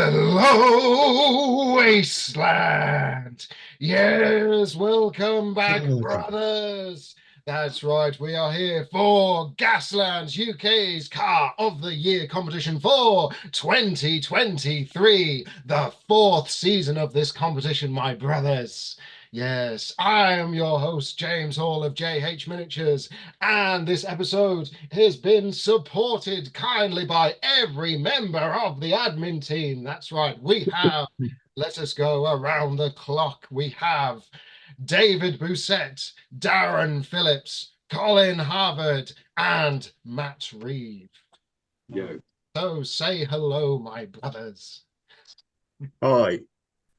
Hello, Wasteland. Yes, welcome back, brothers. That's right, we are here for Gaslands UK's Car of the Year competition for 2023, the fourth season of this competition, my brothers. Yes, I am your host, James Hall of JH Miniatures, and this episode has been supported kindly by every member of the admin team. That's right, we have, let us go around the clock, we have David Bousset, Darren Phillips, Colin Havard, and Matt Reeve. Yo. So say hello, my brothers. Hi.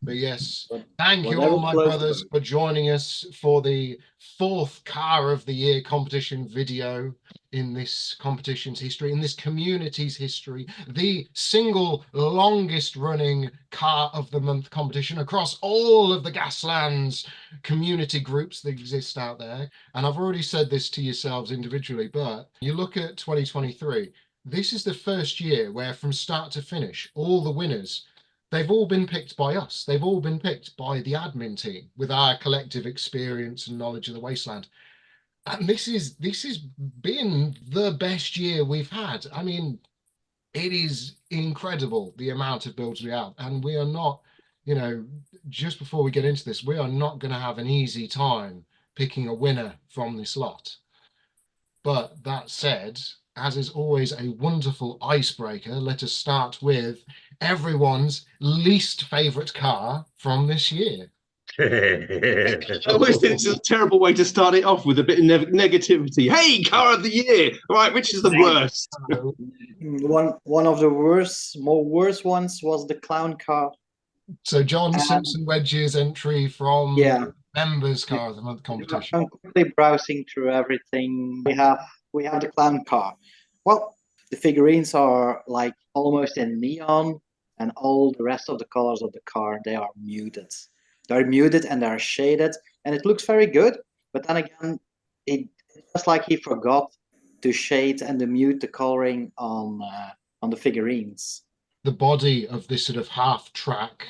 But yes, thank you all, my brothers, for joining us for the fourth Car of the Year competition video in this competition's history, in this community's history, the single longest running Car of the Month competition across all of the Gaslands community groups that exist out there. And I've already said this to yourselves individually, but you look at 2023, this is the first year where from start to finish, all the winners, they've all been picked by us. They've all been picked by the admin team with our collective experience and knowledge of the wasteland. And this has been the best year we've had. I mean, it is incredible the amount of builds we have. And we are not, just before we get into this, we are not going to have an easy time picking a winner from this lot. But that said, as is always a wonderful icebreaker, let us start with everyone's least favorite car from this year. I always think this is a terrible way to start it off, with a bit of negativity. Hey, car of the year! Right, which is the worst? One of the worst ones was the clown car. So John Simpson Wedge's entry from members Car of the Month competition. I'm quickly browsing through everything. We have the clown car. Well, the figurines are like almost in neon, and all the rest of the colors of the car, they are muted. They're muted and they're shaded, and it looks very good. But then again, it's just like he forgot to shade and to mute the coloring on the figurines. The body of this sort of half-track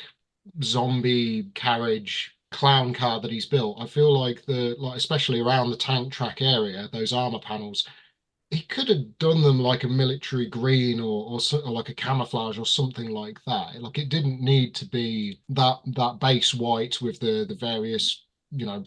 zombie carriage clown car that he's built, I feel like especially around the tank track area, those armor panels, he could have done them like a military green or like a camouflage or something like that. Like, it didn't need to be that base white with the various,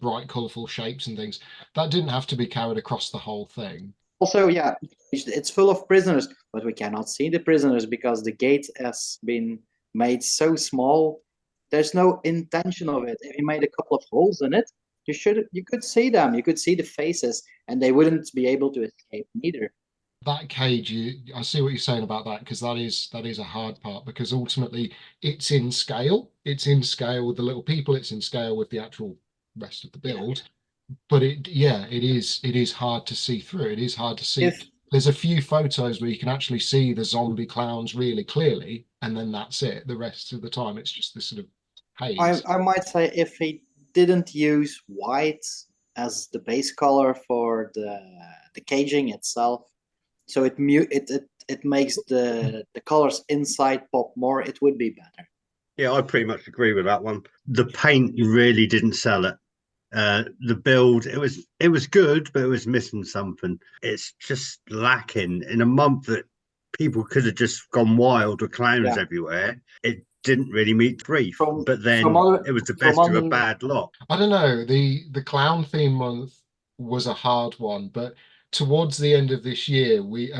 bright colorful shapes and things. That didn't have to be carried across the whole thing. Also, yeah, it's full of prisoners, but we cannot see the prisoners because the gate has been made so small. There's no intention of it. If you made a couple of holes in it, you could see them. You could see the faces, and they wouldn't be able to escape neither. That cage, I see what you're saying about that, because that is a hard part, because ultimately it's in scale. It's in scale with the little people. It's in scale with the actual rest of the build. But it is hard to see through. It is hard to see. There's a few photos where you can actually see the zombie clowns really clearly, and then that's it. The rest of the time, it's just this sort of haze. I might say if he didn't use white as the base color for the caging itself, so it makes the colors inside pop more, it would be better. Yeah, I pretty much agree with that one. The paint really didn't sell it. The build, it was good, but it was missing something. It's just lacking. In a month that people could have just gone wild with clowns everywhere, it didn't really meet brief. But then it was the best of a bad lot. I don't know. The clown theme month was a hard one, but towards the end of this year, we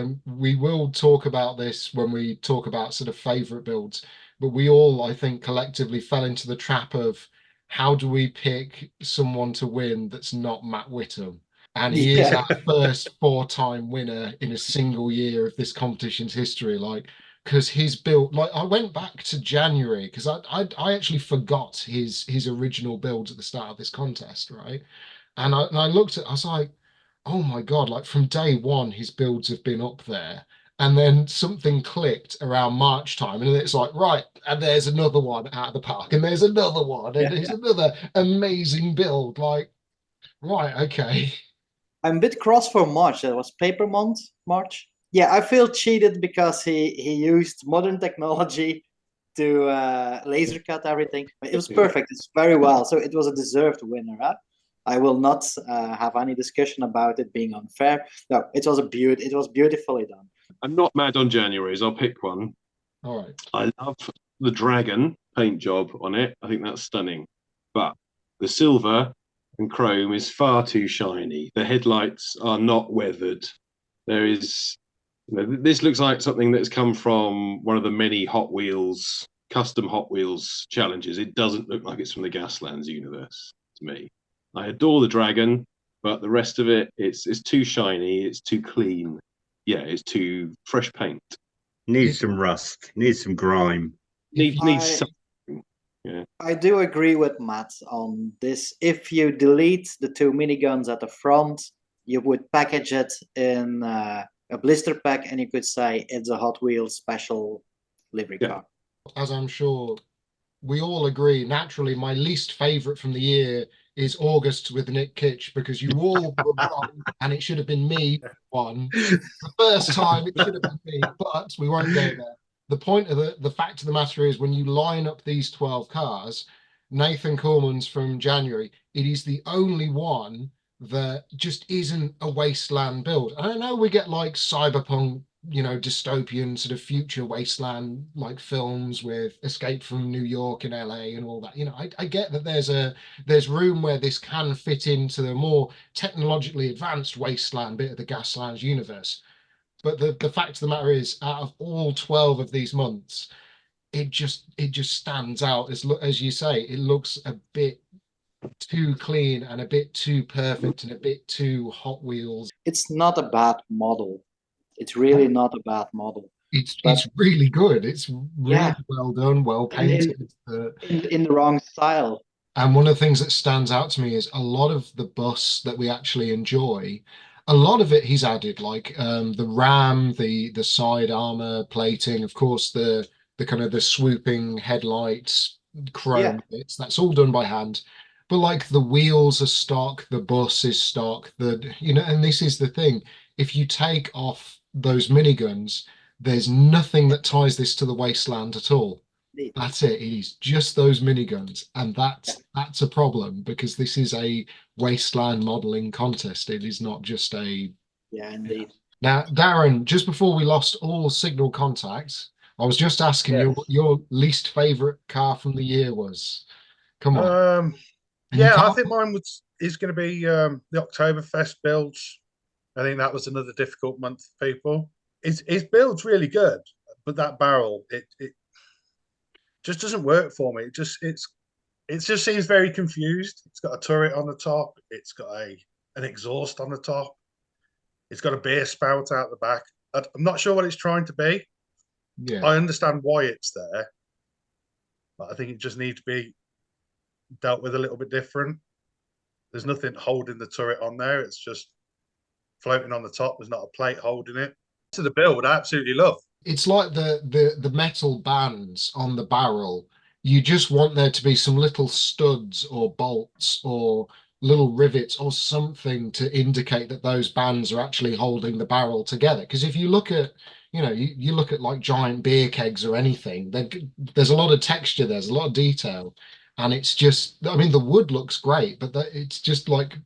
will talk about this when we talk about sort of favorite builds. But we all, I think, collectively fell into the trap of, how do we pick someone to win that's not Matt Whittam? And he is our first 4-time winner in a single year of this competition's history. Like, because his build, like, I went back to January because I actually forgot his original builds at the start of this contest, right? And I looked at, I was like, oh my God, like from day one, his builds have been up there. And then something clicked around March time, and it's like, right, and there's another one out of the park, and there's another one, and there's another amazing build. Like, right, okay. I'm a bit cross for March. That was paper month, March. Yeah, I feel cheated because he used modern technology laser cut everything. It was perfect. It's very well. So it was a deserved winner. Huh? I will not have any discussion about it being unfair. No, it was it was beautifully done. I'm not mad on January's. I'll pick one. All right. I love the dragon paint job on it. I think that's stunning. But the silver and chrome is far too shiny. The headlights are not weathered. There is, this looks like something that's come from one of the many custom Hot Wheels challenges. It doesn't look like it's from the Gaslands universe to me. I adore the dragon, but the rest of it, it's too shiny. It's too clean. Yeah, it's too fresh paint. Needs some rust. Needs some grime. Needs something. Yeah. I do agree with Matt on this. If you delete the 2 miniguns at the front, you would package it in a blister pack, and you could say it's a Hot Wheels special livery car. As I'm sure we all agree, naturally, my least favourite from the year is August with Nick Kitch, because you all were wrong and it should have been me one. The first time it should have been me, but we won't go there. The point of the fact of the matter is, when you line up these 12 cars, Nathan Coleman's from January, it is the only one that just isn't a wasteland build. And I know we get like cyberpunk, dystopian sort of future wasteland like films with Escape from New York and LA and all that. I get that there's room where this can fit into the more technologically advanced wasteland bit of the Gaslands universe. But the fact of the matter is, out of all 12 of these months, it just stands out. As you say, it looks a bit too clean and a bit too perfect and a bit too Hot Wheels. It's not a bad model. It's really not a bad model. It's really good. It's really well done, well painted. In the wrong style. And one of the things that stands out to me is a lot of the bus that we actually enjoy. A lot of it he's added, like the ram, the side armor plating, of course, the kind of the swooping headlights, chrome bits. That's all done by hand. But like the wheels are stock, the bus is stock. And this is the thing. If you take off those miniguns, there's nothing that ties this to the wasteland at all. That's it. It is just those miniguns, and that's a problem, because this is a wasteland modeling contest. It is not just a indeed. Now, Darren, just before we lost all signal contacts, I was just asking you what your least favorite car from the year was. Come on. I think mine is going to be the Oktoberfest builds. I think that was another difficult month for people. His build's really good, but that barrel, it just doesn't work for me. It just seems very confused. It's got a turret on the top. It's got an exhaust on the top. It's got a beer spout out the back. I'm not sure what it's trying to be. Yeah, I understand why it's there, but I think it just needs to be dealt with a little bit different. There's nothing holding the turret on there. It's just floating on the top. There's not a plate holding it. To the build, I absolutely love. it's like the metal bands on the barrel. You just want there to be some little studs or bolts or little rivets or something to indicate that those bands are actually holding the barrel together. Because if you look at, you look at like giant beer kegs or anything, there's a lot of texture, there's a lot of detail. And it's just, I mean, the wood looks great, but it's just like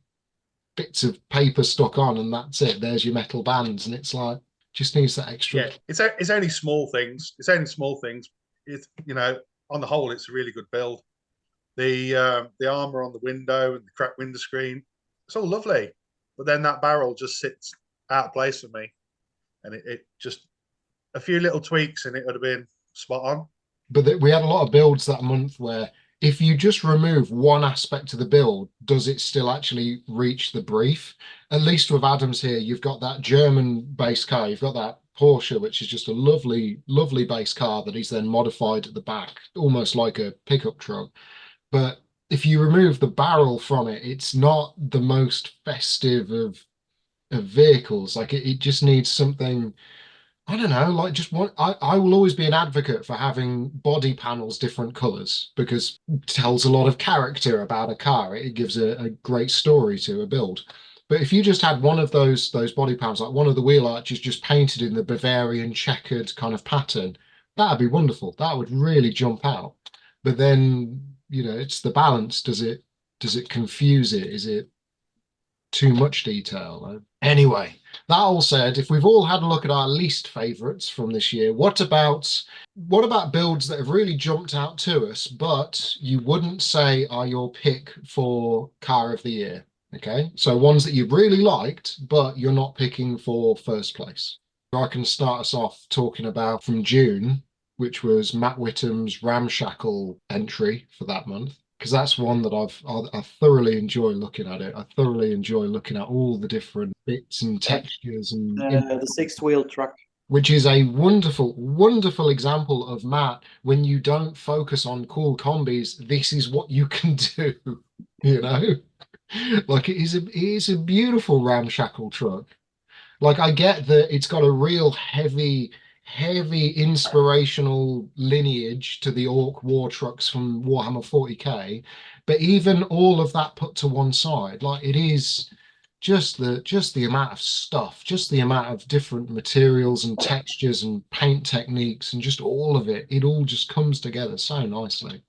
bits of paper stuck on, and that's it. There's your metal bands, and it's like, just needs that extra. Yeah, it's only small things. It's only small things. It's, on the whole, it's a really good build. The armor on the window and the cracked window screen, it's all lovely. But then that barrel just sits out of place for me, and it just, a few little tweaks and it would have been spot on. But we had a lot of builds that month where if you just remove one aspect of the build, does it still actually reach the brief? At least with Adams here, you've got that German base car, you've got that Porsche, which is just a lovely, lovely base car that he's then modified at the back, almost like a pickup truck. But if you remove the barrel from it, it's not the most festive of vehicles. Like it just needs something, I don't know, like just one. I will always be an advocate for having body panels different colors, because it tells a lot of character about a car. It gives a great story to a build. But if you just had one of those body panels, like one of the wheel arches just painted in the Bavarian checkered kind of pattern, That'd be wonderful. That would really jump out. But then, you know, it's the balance. Does it confuse it? Is it too much detail? Anyway, that all said, if we've all had a look at our least favorites from this year, what about builds that have really jumped out to us, but you wouldn't say are your pick for car of the year? Okay, so ones that you've really liked, but you're not picking for first place. I can start us off talking about from June, which was Matt Whittam's ramshackle entry for that month, because that's one that I thoroughly enjoy looking at it. I thoroughly enjoy looking at all the different bits and textures and The six-wheel truck. which is a wonderful, wonderful example of Matt. When you don't focus on cool combis, this is what you can do. You know, like it is a beautiful ramshackle truck. Like I get that it's got a real heavy inspirational lineage to the Orc war trucks from Warhammer 40k, but even all of that put to one side, like it is just the amount of stuff, just the amount of different materials and textures and paint techniques and just all of it, it all just comes together so nicely.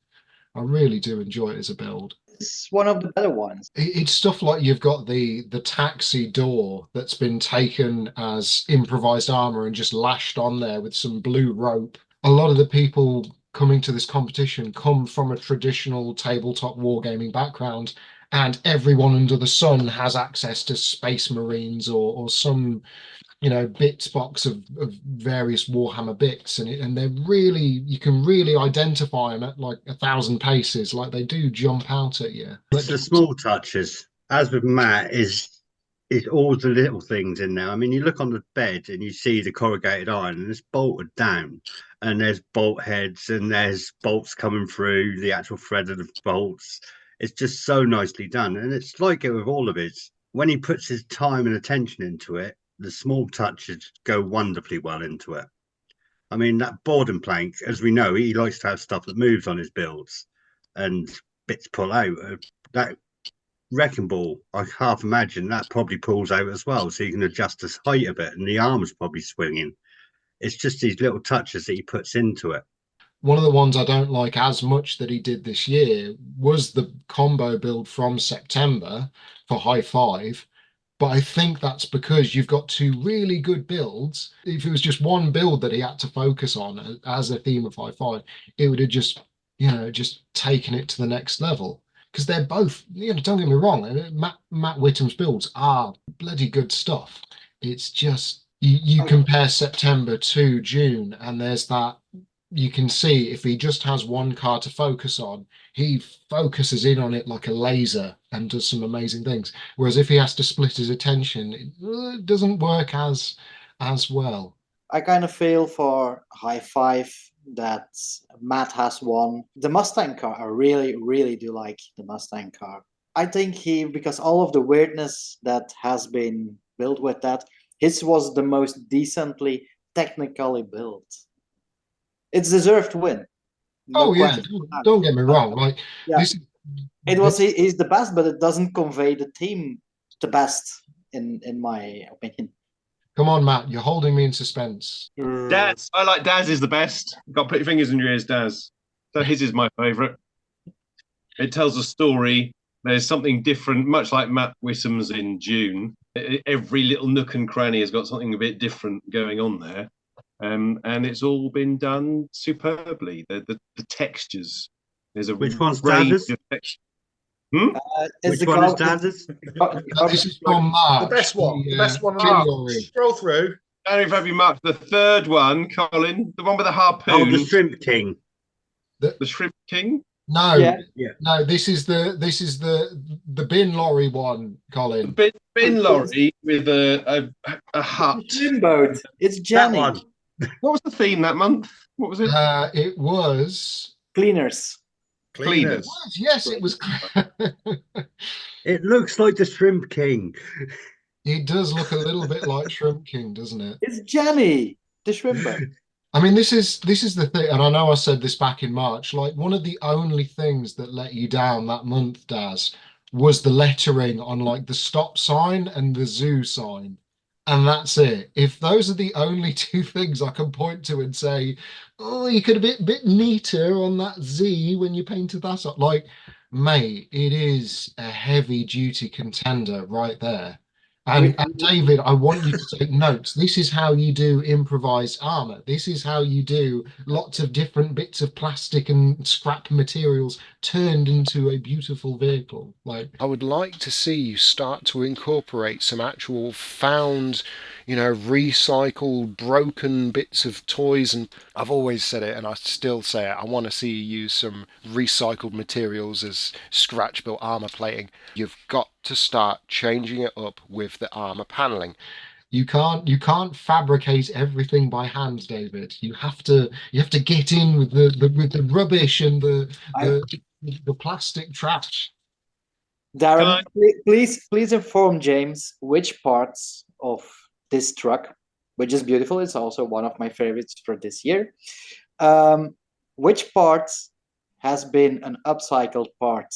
I really do enjoy it as a build. It's one of the better ones. It's stuff like you've got the taxi door that's been taken as improvised armor and just lashed on there with some blue rope. A lot of the people coming to this competition come from a traditional tabletop wargaming background, and everyone under the sun has access to Space Marines or some, you know, bits box of various Warhammer bits, and they're really, you can really identify them at like 1,000 paces. Like they do jump out at you. It's the small touches. As with Matt, is all the little things in there. I mean, you look on the bed and you see the corrugated iron and it's bolted down, and there's bolt heads and there's bolts coming through the actual thread of the bolts. It's just so nicely done, and it's like it with all of his. When he puts his time and attention into it, the small touches go wonderfully well into it. I mean, that boarding plank, as we know, he likes to have stuff that moves on his builds and bits pull out. That wrecking ball, I half imagine that probably pulls out as well, so you can adjust the height of it, and the arm's probably swinging. It's just these little touches that he puts into it. One of the ones I don't like as much that he did this year was the combo build from September for High Five. But I think that's because you've got two really good builds. If it was just one build that he had to focus on as a theme of High Five, it would have just, you know, just taken it to the next level. Because they're both, you know, don't get me wrong, Matt Whittam's builds are bloody good stuff. It's just, you compare September to June, and there's that, you can see if he just has one car to focus on, he focuses in on it like a laser and does some amazing things. Whereas if he has to split his attention, it doesn't work as well. I kind of feel for High Five that Matt has won. The Mustang car, I really, really do like the Mustang car. I think because all of the weirdness that has been built with that, his was the most decently technically built. It's deserved to win. No question. Don't get me wrong. Like he's the best, but it doesn't convey the team the best in my opinion. Come on, Matt, you're holding me in suspense. Daz, I like Daz is the best. Got to put your fingers in your ears, Daz. So his is my favourite. It tells a story. There's something different, much like Matt Whittam's in June. Every little nook and cranny has got something a bit different going on there. And it's all been done superbly. The textures. There's a Which one's range Daz's? of textures. Which one is Daz's? This is from March. The best one. The best one. Scroll through. January, February, March. The third one, Colin, the one with the harpoon. Oh, the Shrimp King. The Shrimp King. No, yeah. No. This is the bin lorry one, Colin. Bin lorry with a hut. Swim boat. It's Jenny. That one. What was the theme that month? What was it? It was Cleaners. Cleaners. Yes, it was. It looks like the Shrimp King. It does look a little bit like Shrimp King, doesn't it? It's Jenny, the shrimp boat. I mean, this is the thing, and I know I said this back in March. Like, one of the only things that let you down that month, Daz, was the lettering on like the stop sign and the zoo sign. and that's it. If those are the only two things I can point to and say, oh, you could have bit neater on that Z when you painted that up, like, mate, it is a heavy duty contender right there. And David, I want you to take notes. This is how you do improvised armor. This is how you do lots of different bits of plastic and scrap materials turned into a beautiful vehicle. Like, I would like to see you start to incorporate some actual found, recycled, broken bits of toys. And I've always said it, and I still say it. I want to see you use some recycled materials as scratch built armor plating. You've got to start changing it up with the armor paneling. You can't fabricate everything by hand, David. You have to get in with the rubbish and the plastic trash. Darren, please inform James which parts of this truck, which is beautiful, it's also one of my favorites for this year. Which parts has been an upcycled part?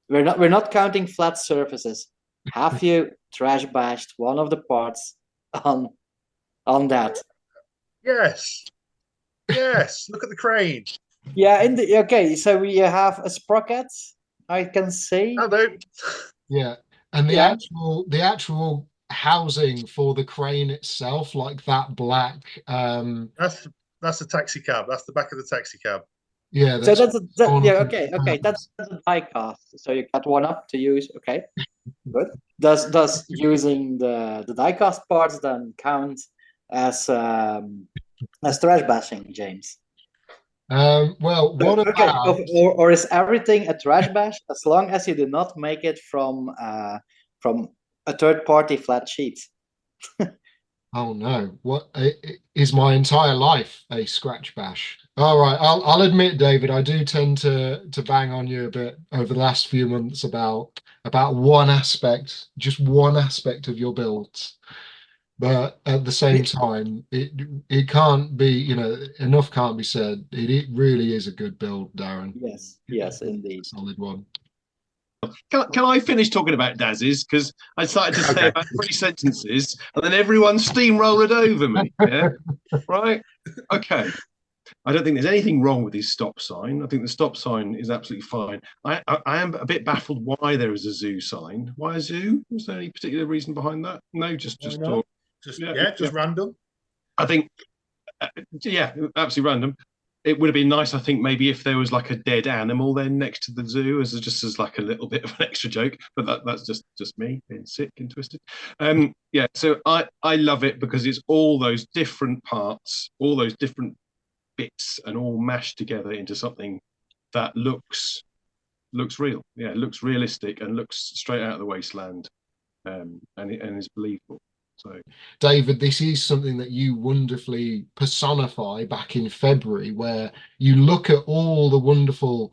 We're not counting flat surfaces. Have you trash bashed one of the parts on that? Yes. Look at the crane. Yeah. Okay. So we have a sprocket. I can see. Hello. Yeah, and the actual housing for the crane itself, like that black. That's the taxi cab. That's the back of the taxi cab. Yeah. So okay. That's a diecast. So you got one up to use. Okay, good. Does using the diecast parts then count as trash bashing, James? Well, what about? Or is everything a trash bash as long as you do not make it from a third party flat sheet? Oh no! What is my entire life a scratch bash? All right, I'll admit, David, I do tend to bang on you a bit over the last few months about just one aspect of your builds. But at the same time, it can't be, enough can't be said. It really is a good build, Darren. Yes, indeed. Solid one. Can I finish talking about Daz's? Because I started to say about 3 sentences, and then everyone steamrolled over me. Yeah, right. Okay. I don't think there's anything wrong with his stop sign. I think the stop sign is absolutely fine. I am a bit baffled why there is a zoo sign. Why a zoo? Was there any particular reason behind that? No, just random. I think, absolutely random. It would have been nice, I think, maybe if there was like a dead animal then next to the zoo, as like a little bit of an extra joke. But that's just me being sick and twisted. So I love it because it's all those different parts, all those different bits, and all mashed together into something that looks real. Yeah, it looks realistic and looks straight out of the wasteland, and is believable. So, David, this is something that you wonderfully personify back in February, where you look at all the wonderful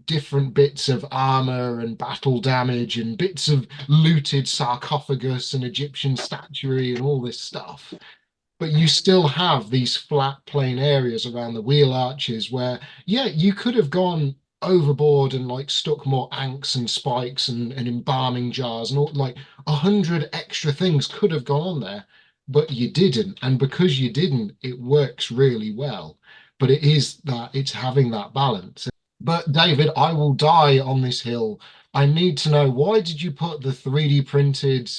different bits of armor and battle damage and bits of looted sarcophagus and Egyptian statuary and all this stuff. But you still have these flat, plain areas around the wheel arches where, you could have gone overboard and like stuck more anks and spikes and embalming jars and all, like 100 extra things could have gone on there, but you didn't. And because you didn't, it works really well. But it's having that balance. But David, I will die on this hill. I need to know, why did you put the 3D printed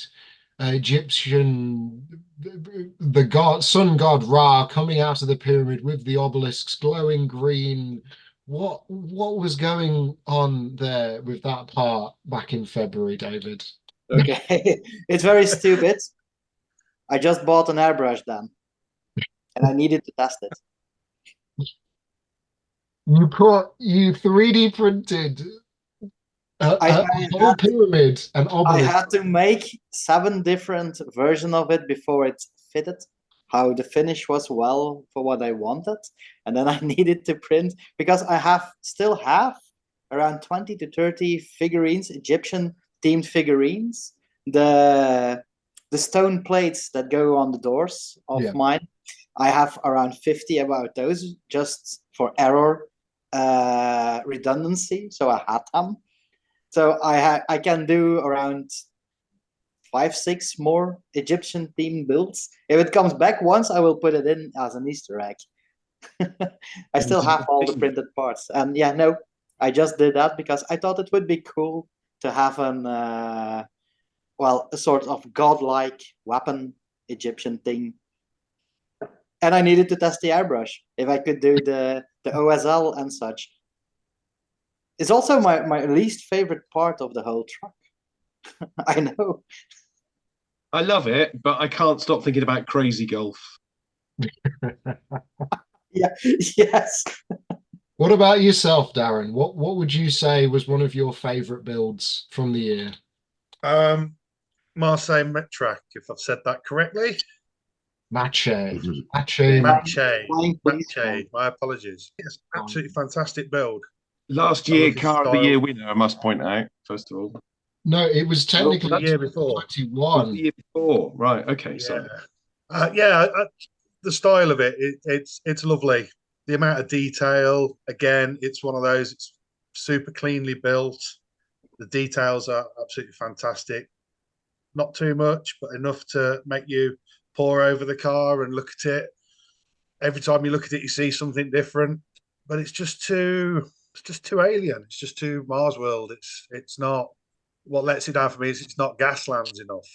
Egyptian, the sun god Ra coming out of the pyramid with the obelisks glowing green? What was going on there with that part back in February, David? Okay, it's very stupid. I just bought an airbrush then, and I needed to test it. You 3D printed a whole pyramid, an obelisk. I had to make 7 different versions of it before it fitted. How the finish was well for what I wanted, and then I needed to print, because I still have around 20 to 30 figurines, Egyptian themed figurines. The stone plates that go on the doors of mine, I have around 50 about those, just for error redundancy. So I had them. So I can do around 5-6 more Egyptian themed builds. If it comes back once, I will put it in as an Easter egg. I still have all the printed parts, and yeah, no, I just did that because I thought it would be cool to have an well, a sort of godlike weapon Egyptian thing. And I needed to test the airbrush if I could do the OSL and such. It's also my least favorite part of the whole truck. I know. I love it, but I can't stop thinking about Crazy Golf. Yeah. Yes. What about yourself, Darren? What would you say was one of your favorite builds from the year? Marseille Metrac, if I've said that correctly. Mache. My apologies. It's absolutely fantastic build. Last year, Car of the Year winner, I must point out, first of all. No, it was technically the year before. 21. The year before, right? Okay, so the style of it, it's lovely. The amount of detail, again, it's one of those. It's super cleanly built. The details are absolutely fantastic. Not too much, but enough to make you pore over the car and look at it. Every time you look at it, you see something different. But it's just too alien. It's just too Mars World. It's not. What lets it down for me is it's not Gaslands enough.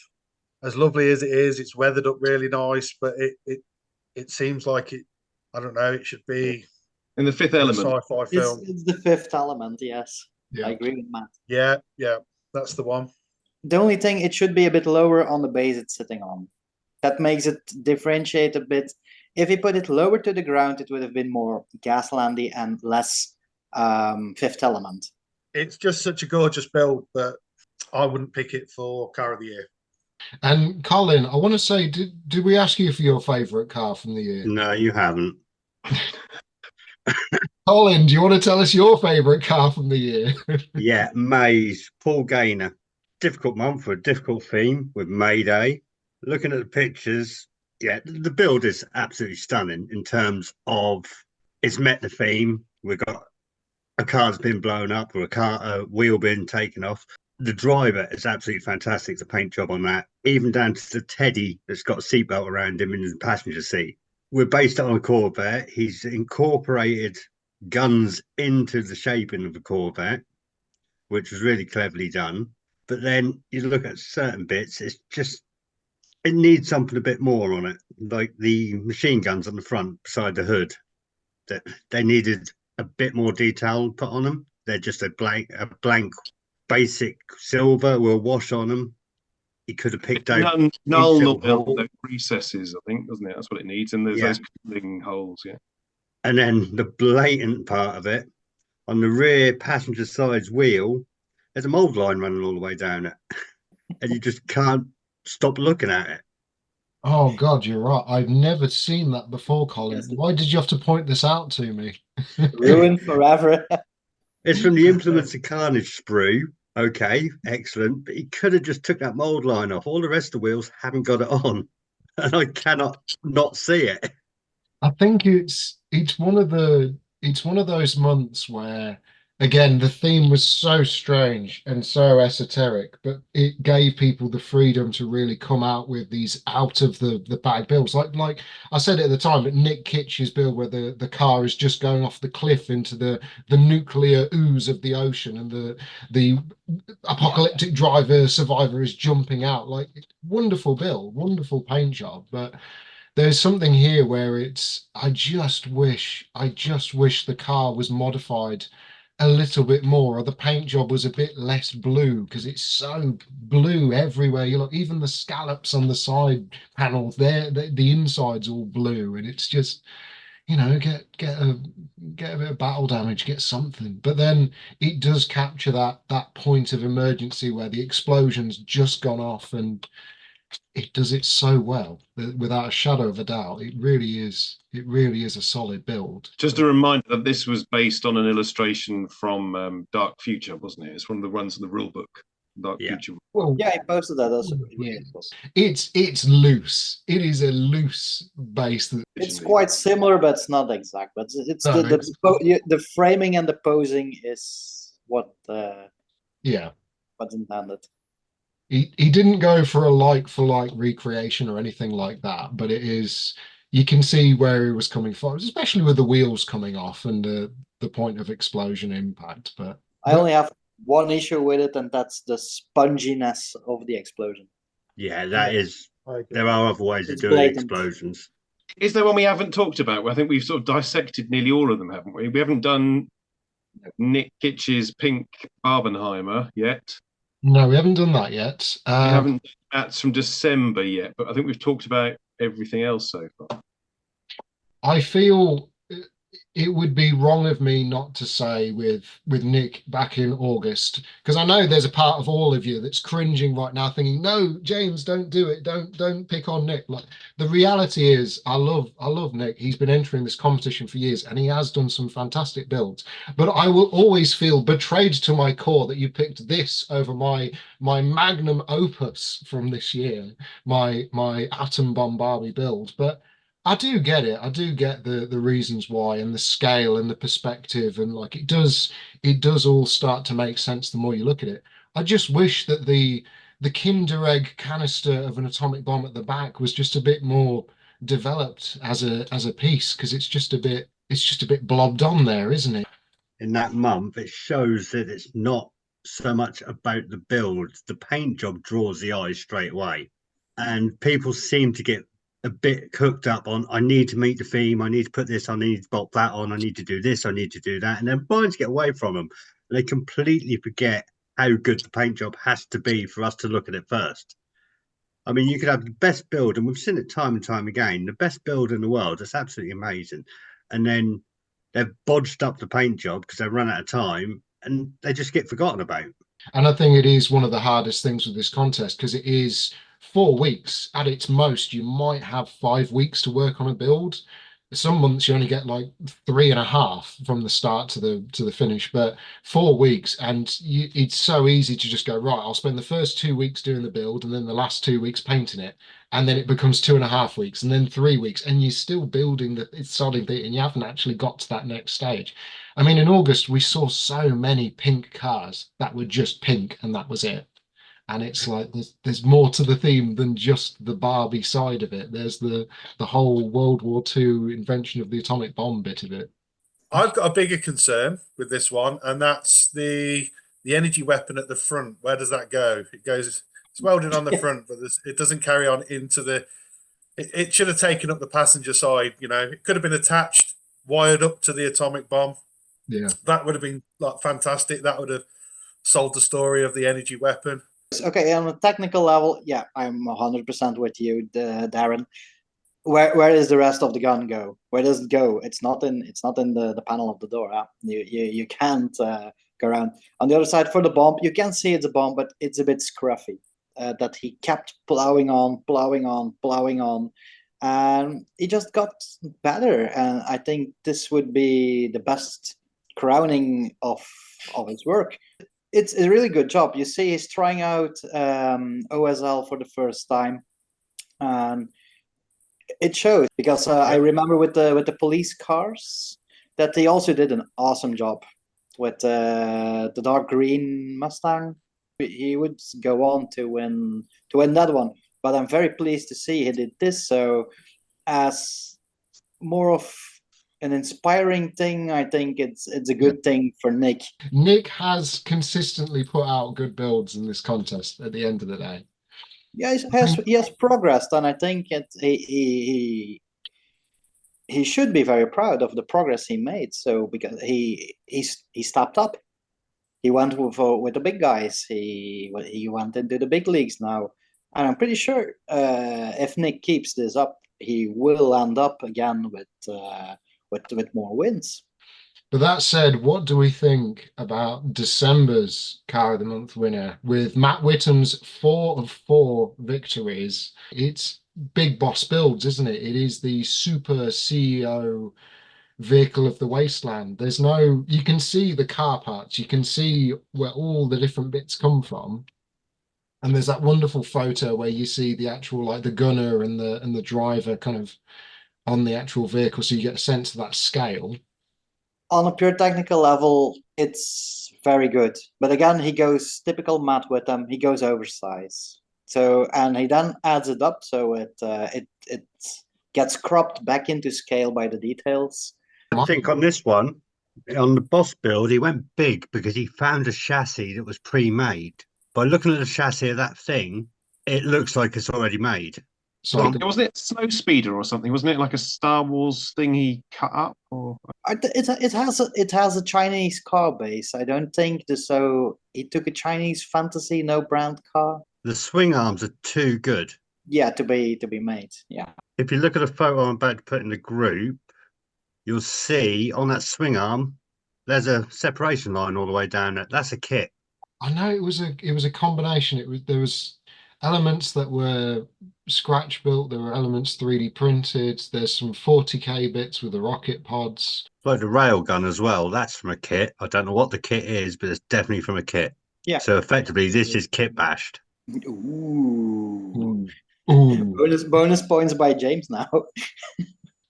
As lovely as it is, it's weathered up really nice, but it seems like it. I don't know. It should be in the Fifth Element. Sci-fi film. It's the Fifth Element. Yes, yeah. I agree with Matt. Yeah, that's the one. The only thing, it should be a bit lower on the base it's sitting on. That makes it differentiate a bit. If you put it lower to the ground, it would have been more Gaslandy and less Fifth Element. It's just such a gorgeous build, but I wouldn't pick it for Car of the Year. And Colin, I want to say, did we ask you for your favourite car from the year? No, you haven't. Colin, do you want to tell us your favourite car from the year? Yeah, Maze, Paul Gaynor. Difficult month for a difficult theme with Mayday. Looking at the pictures, yeah, the build is absolutely stunning in terms of it's met the theme. We've got a car's been blown up or a wheel been taken off. The driver is absolutely fantastic, the paint job on that, even down to the Teddy that's got a seatbelt around him in the passenger seat. We're based on a Corvette. He's incorporated guns into the shaping of the Corvette, which was really cleverly done. But then you look at certain bits, it needs something a bit more on it, like the machine guns on the front beside the hood. That they needed a bit more detail put on them. They're just a blank basic silver with a wash on them. He could have picked out null recesses, I think, doesn't it? That's what it needs, and there's those cooling holes, yeah. And then the blatant part of it, on the rear passenger side's wheel, there's a mold line running all the way down it, and you just can't stop looking at it. Oh God, you're right. I've never seen that before, Colin. Why did you have to point this out to me? Ruined forever. It's from the Implements of Carnage sprue. Okay, excellent. But he could have just took that mold line off. All the rest of the wheels haven't got it on, and I cannot not see it. I think it's one of those months where, again, the theme was so strange and so esoteric, but it gave people the freedom to really come out with these out of the bag builds. Like I said at the time, but Nick Kitch's build where the car is just going off the cliff into the nuclear ooze of the ocean, and the apocalyptic driver survivor is jumping out. Like, wonderful build, wonderful paint job, but there's something here where I just wish the car was modified a little bit more, or the paint job was a bit less blue, because it's so blue everywhere you look. Even the scallops on the side panels, the inside's all blue, and it's just, get a bit of battle damage, get something. But then it does capture that point of emergency where the explosion's just gone off, and it does it so well, without a shadow of a doubt. It really is a solid build. Just a reminder that this was based on an illustration from Dark Future, wasn't it? It's one of the runs in the rule book, Dark Future. Well, yeah, I posted that also. It's loose. It is a loose base. It's quite similar, but it's not exact. But it's the framing and the posing is what's intended. He didn't go for a like for like recreation or anything like that, but it is, you can see where he was coming from, especially with the wheels coming off and the point of explosion impact. I only have one issue with it, and that's the sponginess of the explosion. Yeah, that Yeah, is. I agree. There are other ways of It's doing blatant. explosions. Is there one we haven't talked about? Well, I think we've sort of dissected nearly all of them, haven't we? We haven't done Nick Kitch's pink Barbenheimer yet. No, we haven't done that yet. We haven't done That's from December yet, but I think we've talked about everything else so far. I feel it would be wrong of me not to say with Nick back in August, because I know there's a part of all of you that's cringing right now, thinking, "No, James, don't do it. Don't pick on Nick." Like, the reality is, I love Nick. He's been entering this competition for years, and he has done some fantastic builds. But I will always feel betrayed to my core that you picked this over my magnum opus from this year, my atom bomb Barbie build. But I do get it. I do get the reasons why and the scale and the perspective, and like it does all start to make sense the more you look at it. I just wish that the Kinder Egg canister of an atomic bomb at the back was just a bit more developed as a piece, because it's just a bit blobbed on there, isn't it? In that month, it shows that it's not so much about the build. The paint job draws the eye straight away, and people seem to get a bit cooked up on, I need to meet the theme, I need to put this, I need to bolt that on, I need to do this, I need to do that, and their minds get away from them. They completely forget how good the paint job has to be for us to look at it first. I mean, you could have the best build, and we've seen it time and time again, the best build in the world. It's absolutely amazing. And then they've bodged up the paint job because they've run out of time, and they just get forgotten about. And I think it is one of the hardest things with this contest, because it is 4 weeks at its most. You might have 5 weeks to work on a build. Some months you only get like 3.5 from the start to the finish, but 4 weeks, and it's so easy to just go, right, I'll spend the first 2 weeks doing the build and then the last 2 weeks painting it, and then it becomes 2.5 weeks and then 3 weeks, and you're still building it's solid bit and you haven't actually got to that next stage. I mean, in August, we saw so many pink cars that were just pink and that was it. And it's like there's more to the theme than just the Barbie side of it. There's the whole World War II invention of the atomic bomb bit of it. I've got a bigger concern with this one, and that's the energy weapon at the front. Where does that go? It's welded on the front, but it doesn't carry on into the. It should have taken up the passenger side. You know, it could have been attached, wired up to the atomic bomb. Yeah. That would have been like fantastic. That would have sold the story of the energy weapon. Okay, on a technical level, yeah, I'm 100% with you, Darren. Where does the rest of the gun go? Where does it go? It's not in the panel of the door. Huh? You can't go around. On the other side, for the bomb, you can see it's a bomb, but it's a bit scruffy. That he kept plowing on, and he just got better. And I think this would be the best crowning of his work. It's a really good job. You see, he's trying out OSL for the first time, and it shows, because I remember with the police cars that they also did an awesome job with the dark green Mustang. He would go on to win that one, but I'm very pleased to see he did this. So, as more of an inspiring thing, I think it's a good thing for Nick. Nick has consistently put out good builds in this contest at the end of the day. Yeah, he has progressed, and I think he should be very proud of the progress he made. So, because he stepped up, he went with the big guys. He went into the big leagues now, and I'm pretty sure if Nick keeps this up, he will end up again with more wins. But that said, what do we think about December's Car of the Month winner with Matt Whittam's 4 of 4 victories? It's Big Boss Builds, isn't it? It is the super CEO vehicle of the wasteland. You can see the car parts, you can see where all the different bits come from. And there's that wonderful photo where you see the actual, like the gunner and the driver kind of on the actual vehicle, so you get a sense of that scale. On a pure technical level, it's very good. But again, he goes typical Matt Whitham. He goes oversize. So and he then adds it up, so it gets cropped back into scale by the details. I think on this one, on the boss build, he went big because he found a chassis that was pre-made. By looking at the chassis of that thing, it looks like it's already made. So Wasn't it Snow Speeder or something? Wasn't it like a Star Wars thing he cut up? Or It has a Chinese car base. I don't think so. He took a Chinese fantasy no brand car. The swing arms are too good. Yeah, to be made. Yeah. If you look at a photo I'm about to put in the group, you'll see on that swing arm, there's a separation line all the way down it. That's a kit. I know it was a combination. There was elements that were scratch built. There were elements 3D printed. There's some 40k bits with the rocket pods. Like the rail gun as well. That's from a kit. I don't know what the kit is, but it's definitely from a kit. Yeah. So effectively, this is kit bashed. Ooh. Ooh. Bonus points by James now.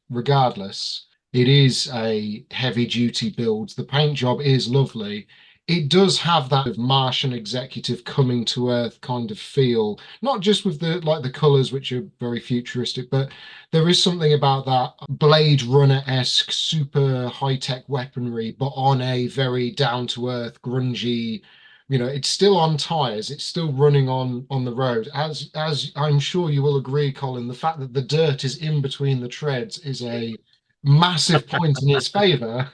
Regardless, it is a heavy duty build. The paint job is lovely. It does have that Martian executive coming to earth kind of feel, not just with the colors, which are very futuristic, but there is something about that Blade Runner-esque super high-tech weaponry, but on a very down-to-earth, grungy, it's still on tires, it's still running on the road. As I'm sure you will agree, Colin, the fact that the dirt is in between the treads is a massive point in its favor.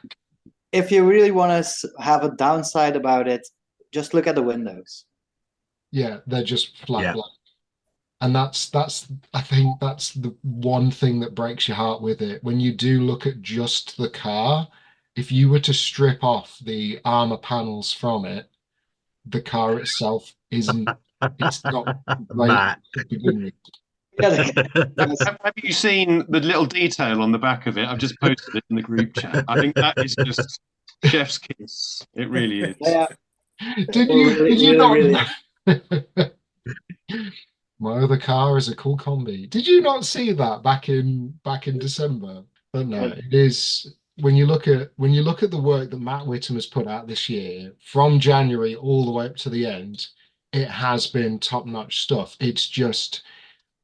If you really want to have a downside about it, just look at the windows. Yeah, they're just flat black. And that's I think that's the one thing that breaks your heart with it. When you do look at just the car, if you were to strip off the armor panels from it, the car itself it's not great Matt. to begin with. have you seen the little detail on the back of it? I've just posted it in the group chat. I think that is just chef's kiss. It really is. Yeah. Did you not? My other car is a cool combi. Did you not see that back in December? But no, it is when you look at the work that Matt Whitham has put out this year, from January all the way up to the end, it has been top-notch stuff. It's just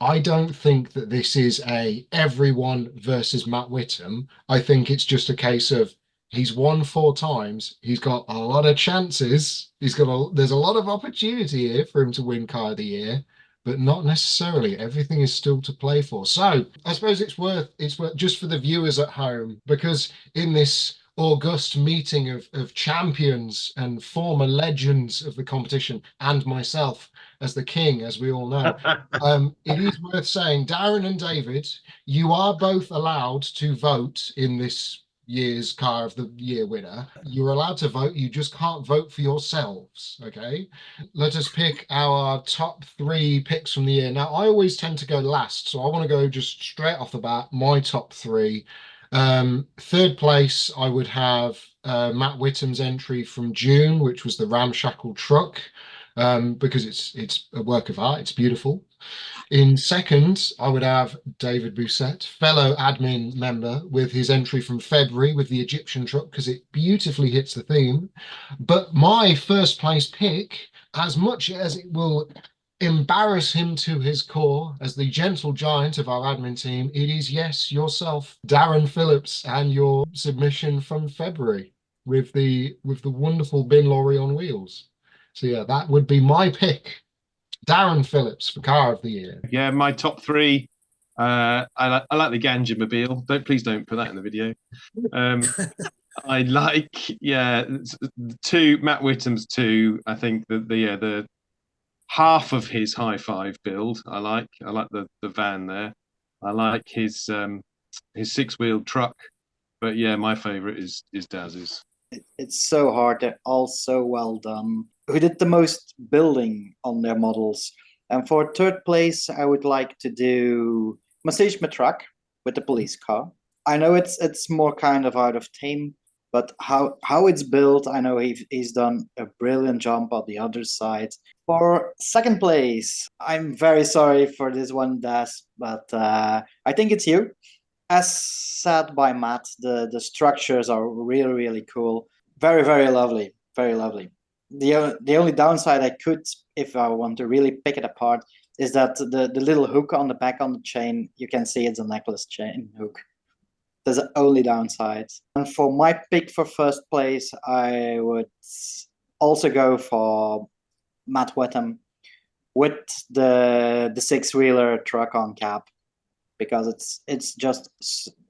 I don't think that this is a everyone versus Matt Whitham. I think it's just a case of he's won 4 times. He's got a lot of chances. There's a lot of opportunity here for him to win Car of the Year, but not necessarily. Everything is still to play for. So I suppose it's worth just for the viewers at home, because in this august meeting of champions and former legends of the competition and myself as the king, as we all know, it is worth saying, Darren and David, you are both allowed to vote in this year's Car of the Year winner. You're allowed to vote, you just can't vote for yourselves, okay? Let us pick our top 3 picks from the year. Now, I always tend to go last, so I want to go just straight off the bat, my top 3. 3rd place, I would have Matt Whitham's entry from June, which was the ramshackle truck, because it's a work of art, it's beautiful. In 2nd, I would have David Bousset, fellow admin member, with his entry from February with the Egyptian truck, because it beautifully hits the theme. But my 1st place pick, as much as it will embarrass him to his core as the gentle giant of our admin team, it is, yes, yourself, Darren Phillips, and your submission from February with the wonderful bin lorry on wheels. So yeah, that would be my pick. Darren Phillips for Car of the Year. Yeah, my top 3. I like the Ganja Mobile. Please don't put that in the video. I like, 2 Matt Whitham's 2. I think that the half of his high 5 build. I like the van there. I like his 6-wheeled truck. But yeah, my favorite is Daz's. It's so hard. They're all so well done. Who did the most building on their models? And for 3rd place, I would like to do Massage Matrak with the police car. I know it's more kind of out of theme, but how it's built, I know he's done a brilliant job on the other side. For 2nd place, I'm very sorry for this one, Daz, but I think it's you. as said by Matt, the structures are really, really cool. Very, very lovely. Very lovely. The only downside I could, if I want to really pick it apart, is that the little hook on the back on the chain, you can see it's a necklace chain hook. That's the only downside. And for my pick for first place, I would also go for Matt Wetham with the six-wheeler truck on cap, because it's just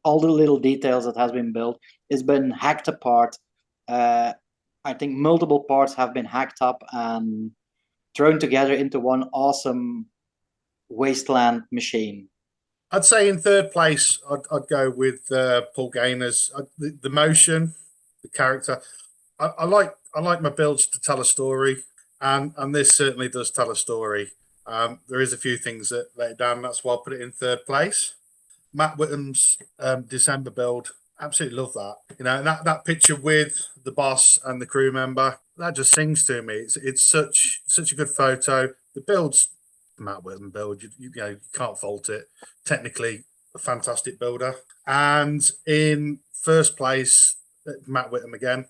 all the little details that has been built. It's been hacked apart. I think multiple parts have been hacked up and thrown together into one awesome wasteland machine. I'd say in third place, I'd go with Paul Gaynor's. The motion, the character. I like my builds to tell a story, and this certainly does tell a story. There is a few things that let it down. That's why I put it in third place. Matt Whittam's December build, absolutely love that. You know, and that picture with the boss and the crew member, that just sings to me. It's such a good photo. The build's Matt Whittam build, you know, you can't fault it. Technically, a fantastic builder. And in first place, Matt Whittam again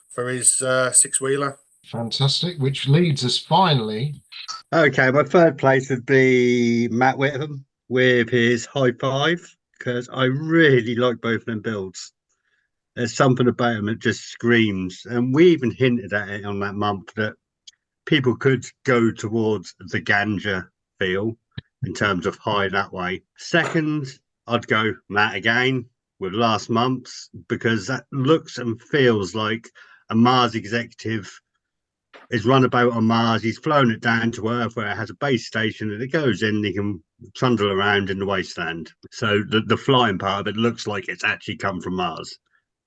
for his six-wheeler. Fantastic, which leads us finally. Okay, my third place would be Matt Whittam with his high five, because I really like both of them builds. There's something about them that just screams, and we even hinted at it on that month that people could go towards the ganja feel in terms of high that way. Second, I'd go Matt again with last month's, because that looks and feels like a Mars executive is run about on Mars. He's flown it down to Earth where it has a base station, and it goes in, he can trundle around in the wasteland. So the flying part of it looks like it's actually come from Mars.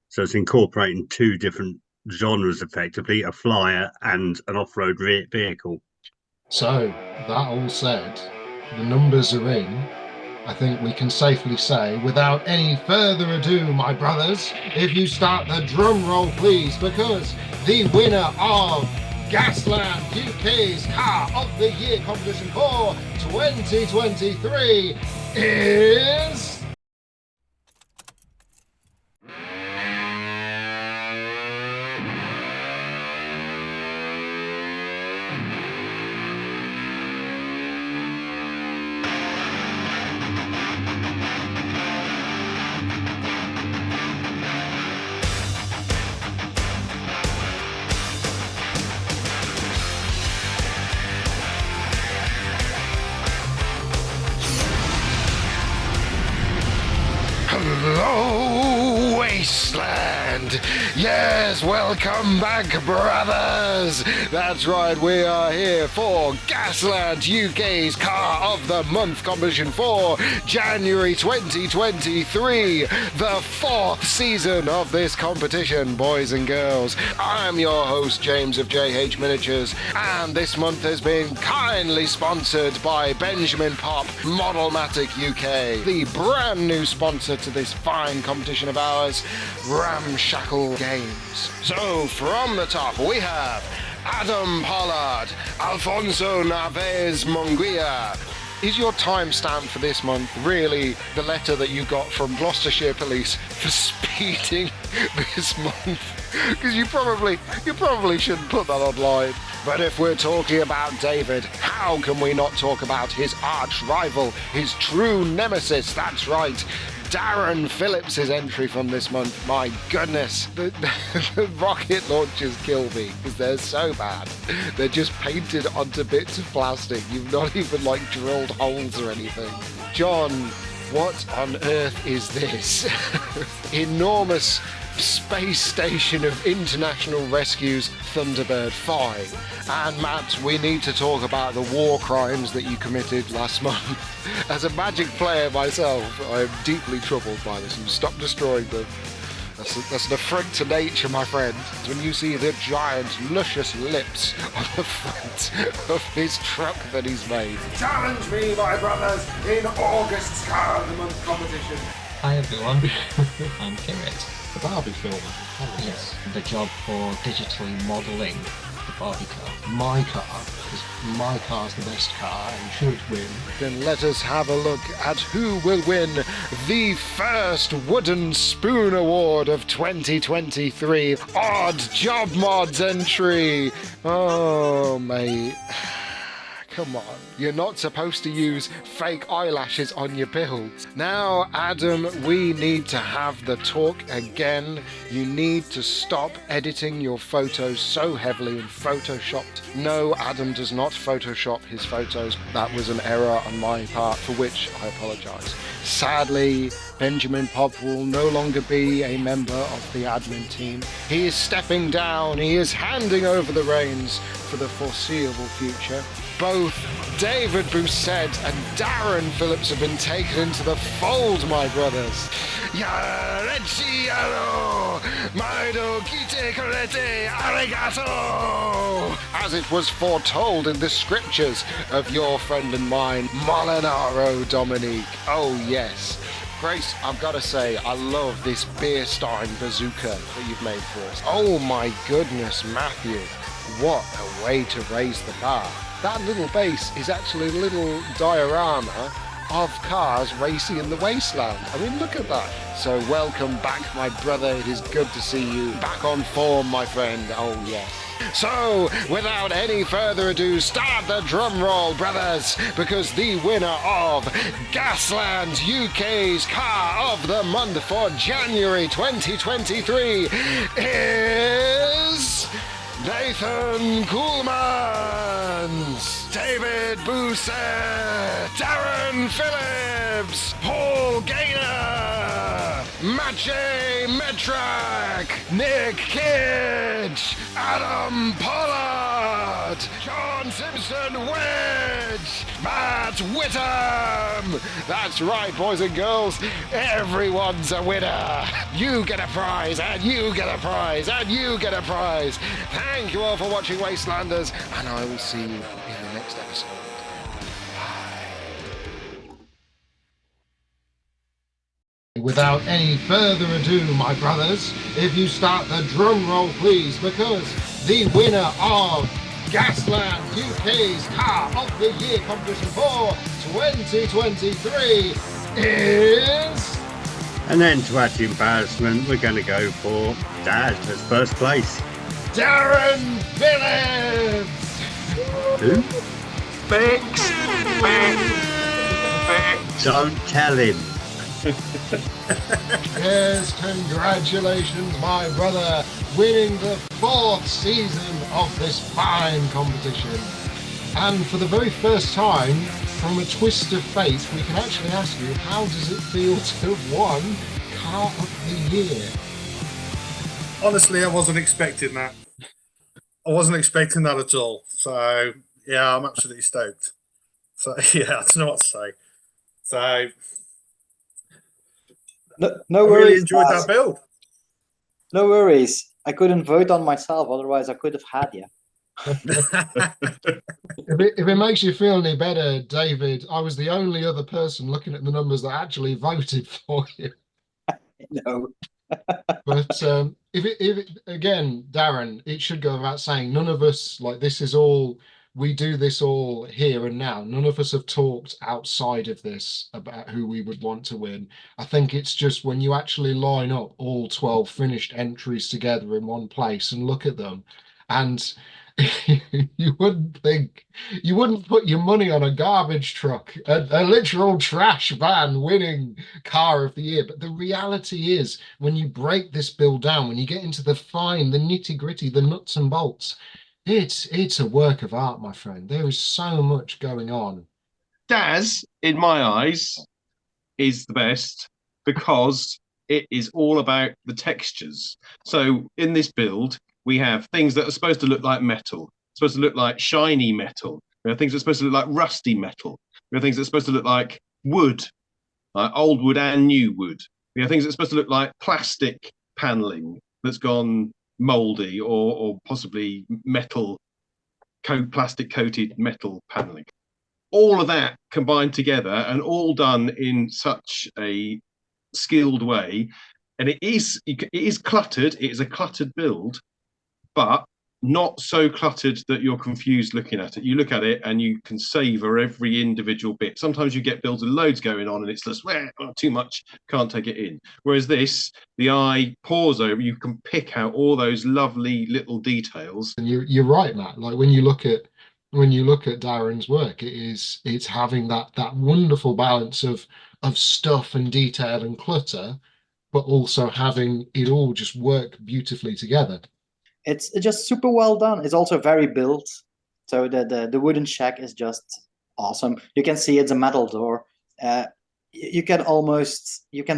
So it's incorporating two different genres, effectively, a flyer and an off-road vehicle. So that all said, the numbers are in. I think we can safely say, without any further ado, my brothers, if you start the drum roll, please, because the winner of Gasland UK's Car of the Year competition for 2023 is... Hello, Wasteland! Yes, welcome back, brothers! That's right, we are here for Gasland UK's Car of the Month competition for January 2023, the fourth season of this competition, boys and girls. I'm your host, James of JH Miniatures, and this month has been kindly sponsored by Benjamin Pop Modelmatic UK, the brand new sponsor to this fine competition of ours, Ramshackle Games. So from the top we have Adam Pollard, Alfonso Naves Munguia. Is your timestamp for this month really the letter that you got from Gloucestershire Police for speeding this month? Because you probably shouldn't put that online. But if we're talking about David, how can we not talk about his arch rival, his true nemesis? That's right, Darren Phillips' entry from this month. My goodness, the rocket launchers kill me because they're so bad. They're just painted onto bits of plastic. You've not even drilled holes or anything. John, what on earth is this? Enormous space station of International Rescue's Thunderbird 5. And Matt, we need to talk about the war crimes that you committed last month. As a Magic player myself, I'm deeply troubled by this. You stop destroying them. That's an affront to nature, my friend. When you see the giant, luscious lips on the front of his truck that he's made. Challenge me, my brothers, in August's Car of the Month competition. Hi everyone, I'm Kirit. The Barbie filmer. Yes, the job for digitally modelling the Barbie car. My car, because my car's the best car and should win. Then let us have a look at who will win the first Wooden Spoon Award of 2023. Odd Job Mods entry. Oh, mate. Come on, you're not supposed to use fake eyelashes on your builds. Now, Adam, we need to have the talk again. You need to stop editing your photos so heavily in Photoshop. No, Adam does not Photoshop his photos. That was an error on my part, for which I apologise. Sadly, Benjamin Pop will no longer be a member of the admin team. He is stepping down. He is handing over the reins for the foreseeable future. Both David Bousset and Darren Phillips have been taken into the fold, my brothers. As it was foretold in the scriptures of your friend and mine, Molinaro Dominique. Oh, yes. Grace, I've got to say, I love this beer stein bazooka that you've made for us. Oh my goodness, Matthew. What a way to raise the bar. That little base is actually a little diorama of cars racing in the wasteland. I mean, look at that. So welcome back, my brother. It is good to see you back on form, my friend. Oh, yes. So, without any further ado, start the drum roll, brothers, because the winner of Gaslands UK's Car of the Month for January 2023 is Nathan Kuhlmans, David Bousset, Darren Phillips, Paul Gaynor, Maciej Medrak, Nick Kidge, Adam Pollard, John Simpson Wedge, Matt Whittam. That's right, boys and girls, everyone's a winner. You get a prize, and you get a prize, and you get a prize. Thank you all for watching, Wastelanders, and I will see you in the next episode. Without any further ado, my brothers, if you start the drum roll, please, because the winner of Gaslands UK's Car of the Year competition for 2023 is... And then to add to embarrassment, we're going to go for Dad as first place. Darren Phillips! Who? Thanks. Don't tell him. Yes, congratulations, my brother, winning the 4th season of this fine competition. And for the very first time, from a twist of fate, we can actually ask you, how does it feel to have won Car of the Year? Honestly, I wasn't expecting that. I wasn't expecting that at all. So, yeah, I'm absolutely stoked. So, yeah, I don't know what to say. So, No I worries. really enjoyed guys. that build. No worries. I couldn't vote on myself, otherwise I could have had you. If it makes you feel any better, David, I was the only other person looking at the numbers that actually voted for you. No. But again, Darren, it should go without saying, none of us, like, this is all, we do this all here and now. None of us have talked outside of this about who we would want to win. I think it's just when you actually line up all 12 finished entries together in one place and look at them, and you wouldn't put your money on a garbage truck, a literal trash van winning Car of the Year. But the reality is, when you break this build down, when you get into the nitty gritty, the nuts and bolts, it's a work of art, my friend. There is so much going on. Daz, in my eyes, is the best because it is all about the textures. So in this build, we have things that are supposed to look like metal, supposed to look like shiny metal. We have things that are supposed to look like rusty metal. We have things that are supposed to look like wood, like old wood and new wood. We have things that are supposed to look like plastic paneling that's gone moldy, or possibly metal, plastic coated metal paneling. All of that combined together and all done in such a skilled way, and it is cluttered. It is a cluttered build, but not so cluttered that you're confused looking at it. You look at it and you can savor every individual bit. Sometimes you get builds with loads going on and it's just too much, can't take it in. Whereas this, the eye pours over, you can pick out all those lovely little details. And you're right, Matt. Like when you look at Darren's work, it's having that wonderful balance of stuff and detail and clutter, but also having it all just work beautifully together. It's just super well done. It's also very built. So the wooden shack is just awesome. You can see it's a metal door. You can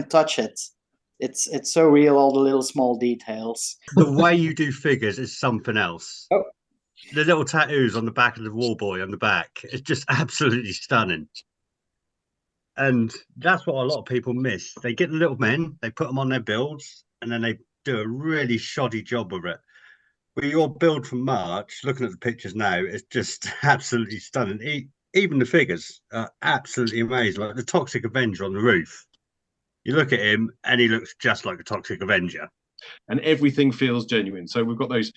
touch it. It's so real, all the little small details. The way you do figures is something else. Oh. The little tattoos on the back of the wall boy on the back, it's just absolutely stunning. And that's what a lot of people miss. They get the little men, they put them on their builds, and then they do a really shoddy job with it. But your build from March, looking at the pictures now, is just absolutely stunning. Even the figures are absolutely amazing. Like the Toxic Avenger on the roof. You look at him and he looks just like a Toxic Avenger. And everything feels genuine. So we've got those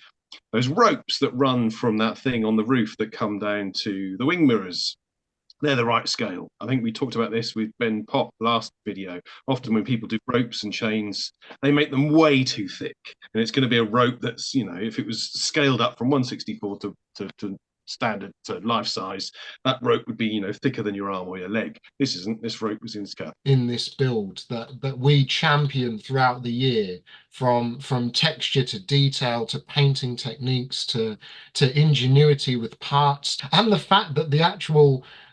ropes that run from that thing on the roof that come down to the wing mirrors. They're the right scale. I think we talked about this with Ben Pop last video. Often when people do ropes and chains, they make them way too thick. And it's going to be a rope that's, if it was scaled up from 1/64 to standard to life size, that rope would be, thicker than your arm or your leg. This isn't. This rope was in scale. In this build that we champion throughout the year, from texture to detail to painting techniques to ingenuity with parts, and the fact that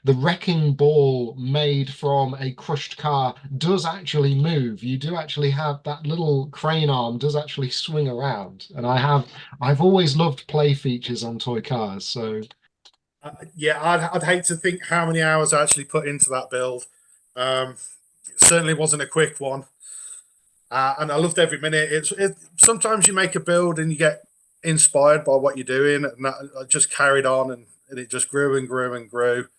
the wrecking ball made from a crushed car does actually move. You do actually have that little crane arm does actually swing around. And I've always loved play features on toy cars. So yeah, I'd hate to think how many hours I actually put into that build. It certainly wasn't a quick one. And I loved every minute. Sometimes you make a build and you get inspired by what you're doing, and that just carried on, and it just grew and grew and grew.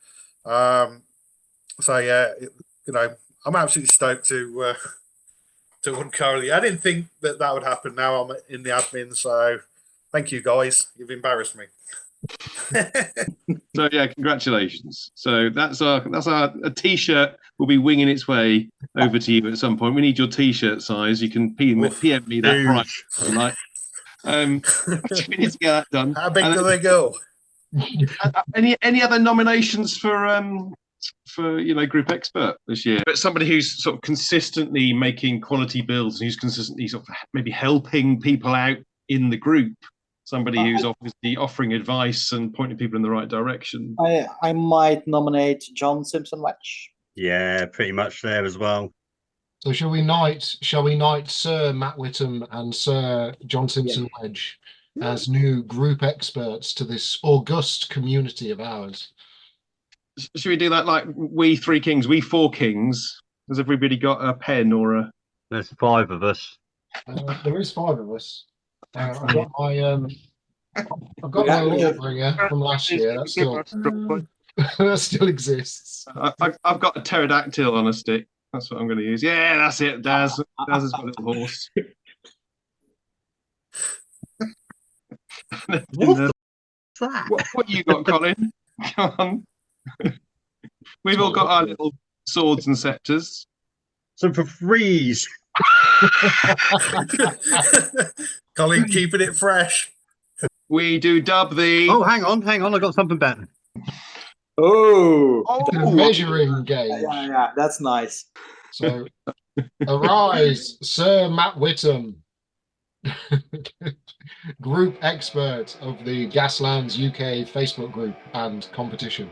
So yeah, I'm absolutely stoked to uncover. I didn't think that would happen. Now I'm in the admin, so thank you guys. You've embarrassed me. So yeah, congratulations. So that's a t-shirt will be winging its way over to you at some point. We need your t-shirt size. You can PM me that price. Like, we need to get that done. How big do they go? Any other nominations for group expert this year? But somebody who's sort of consistently making quality builds and who's consistently sort of maybe helping people out in the group. Somebody who's obviously offering advice and pointing people in the right direction. I might nominate John Simpson Wedge. Yeah, pretty much there as well. So shall we knight Sir Matt Whittam and Sir John Simpson Wedge as new group experts to this august community of ours? Should we do that like we three kings, we four kings? Has everybody got a pen or a... There's 5 of us. There is 5 of us. I've got my Lawbringer from last year. That still exists. I've got a pterodactyl on a stick. That's what I'm going to use. Yeah, that's it. Daz has got a little horse. What you got, Colin? Come on. We've all got our little swords and scepters. So for freeze. Colin, keeping it fresh. We do dub the... Oh, hang on. I got something better. Oh, a measuring gauge. Yeah, that's nice. So, arise, Sir Matt Whittam, group expert of the Gaslands UK Facebook group and competition.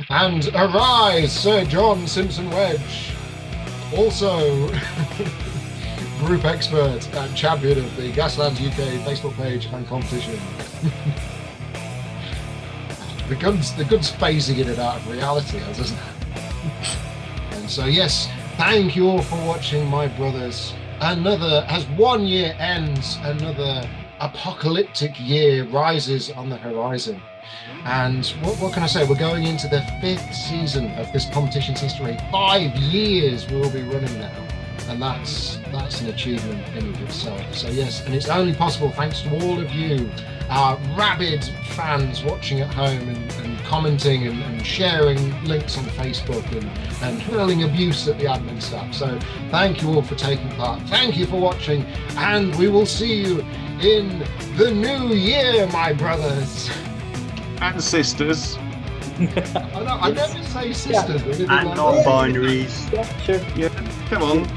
And arise, Sir John Simpson Wedge, also group expert and champion of the Gaslands UK Facebook page and competition. The gun's phasing in and out of reality, doesn't it? And so yes, thank you all for watching, my brothers. As 1 year ends, another apocalyptic year rises on the horizon. And what can I say? We're going into the 5th season of this competition's history. 5 years we will be running now. And that's an achievement in of itself. So yes, and it's only possible thanks to all of you, our rabid fans watching at home and commenting and sharing links on Facebook and hurling abuse at the admin staff. So thank you all for taking part. Thank you for watching, and we will see you in the new year, my brothers and sisters. I never say sisters. Yeah. And non-binaries. Yeah, sure. Yeah, come on.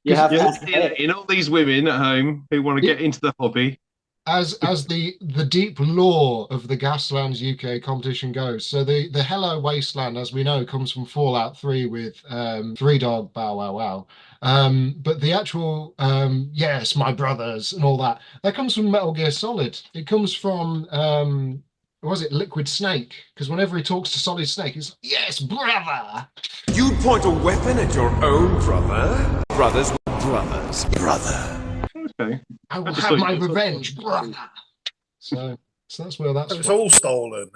In all these women at home who want to get into the hobby, as the deep lore of the Gaslands UK competition goes, so the Hello Wasteland, as we know, comes from Fallout 3 with Three Dog Bow Wow Wow, but the actual yes, my brothers and all that comes from Metal Gear Solid. It comes from was it Liquid Snake? Because whenever he talks to Solid Snake, he's like, yes, brother. You'd point a weapon at your own brother? Brothers, brother. Okay. I will have my revenge, brother. So that's where that's. It's all stolen.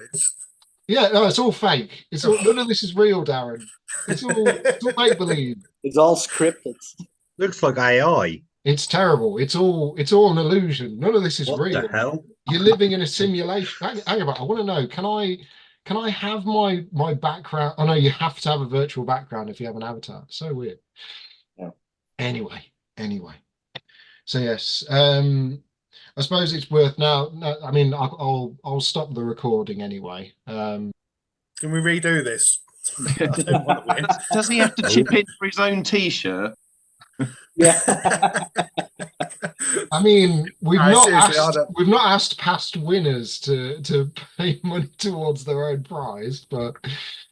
Yeah, no, it's all fake. It's all, none of this is real, Darren. It's all make believe. It's all scripted. Looks like AI. It's terrible. It's all an illusion. None of this is What real. the hell? You're living in a simulation. Hang about. I want to know. Can I have my background? Oh no, you have to have a virtual background if you have an avatar. So weird. Yeah. Anyway. So yes, I suppose it's worth now. No, I mean, I'll stop the recording anyway. Can we redo this? I don't want to win. Does he have to chip in for his own T-shirt? Yeah. I mean, we've No, not asked past winners to pay money towards their own prize, but